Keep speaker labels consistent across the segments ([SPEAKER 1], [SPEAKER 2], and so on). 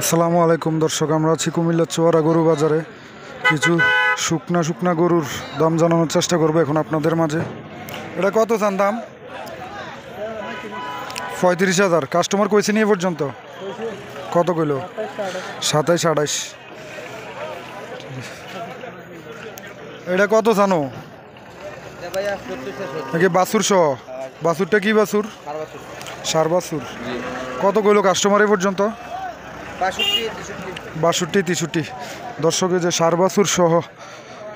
[SPEAKER 1] আসসালামু আলাইকুম দর্শক, আমরা আছি কুমিল্লার চুয়ারা গরু বাজারে। কিছু শুকনা গরুর দাম জানানোর চেষ্টা করবো এখন আপনাদের মাঝে। এটা কত চান দাম? 35,000। কাস্টমার কইছে নিয়ে পর্যন্ত কত কইল? 27-28। এটা কত জানো নাকি বাছুর সহ? বাছুরটা কি বাছুর? সার বাছুর। কত কইল কাস্টমার এ পর্যন্ত? 62-63। দর্শকে যে সার বাছুর সহ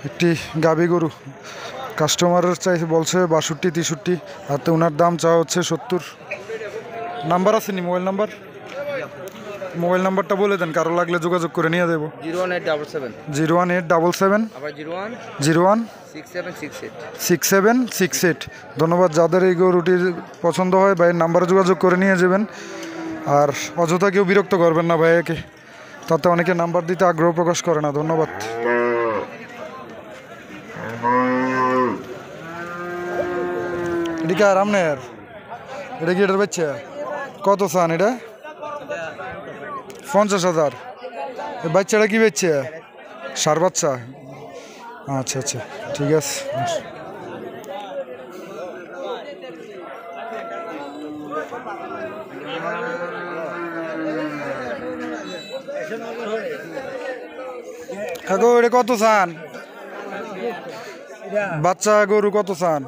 [SPEAKER 1] একটি গাভী গরু কাস্টমারের চাইছে, বলছে 62-63, আর তো ওনার দাম চাওয়া হচ্ছে 70। নাম্বার আছে নি? মোবাইল নাম্বারটা বলে দেন, কারো লাগলে যোগাযোগ করে নিয়ে দেবো। 01877 016768। ধন্যবাদ। যাদের এই গরুটির পছন্দ হয় ভাইয়ের নাম্বারে যোগাযোগ করে নিয়ে যাবেন। আর অযথা কেউ বিরক্ত করবেন না ভাইয়াকে, তাতে অনেকে নাম্বার দিতে আগ্রহ প্রকাশ করে না। ধন্যবাদ। এদিকে আর আপনার এটা কি এটার বাচ্চা? কত চান এটা? 50,000। এই বাচ্চাটা কি বাচ্চা? সার বাচ্চা। আচ্ছা, ঠিক আছে। কাকু এটা কত চান? বাচ্চা গরু কত চান?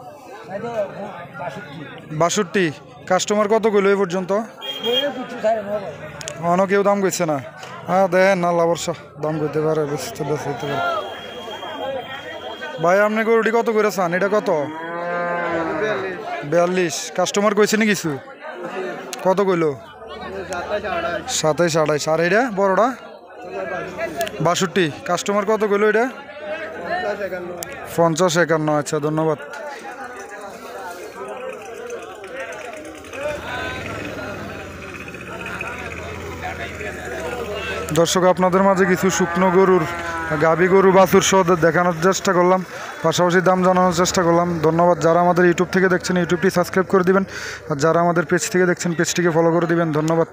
[SPEAKER 1] 62। কাস্টমার কত কইল এ পর্যন্ত? অন্য কেউ দাম কইছে না? হ্যাঁ দেখেন না, লাভরসা দাম কইতে পারে, বেচতে পারে। ভাই আপনি গরুটি কত করে চান? এটা কত? 42। কাস্টমার কইছে নি কিছু? কত কইল? 27-28। আর এটা বড়টা? 62। কাস্টমার কত কইল এটা? 50-51। আচ্ছা, ধন্যবাদ। দর্শক, আপনাদের মাঝে কিছু শুকনো গরুর গাভী গরু বাছুর সহ দেখানোর চেষ্টা করলাম, পাশাপাশি দাম জানানোর চেষ্টা করলাম। ধন্যবাদ। যারা আমাদের ইউটিউব থেকে দেখছেন ইউটিউবটি সাবস্ক্রাইব করে দিবেন, আর যারা আমাদের পেজ থেকে দেখছেন পেজটিকে ফলো করে দিবেন। ধন্যবাদ।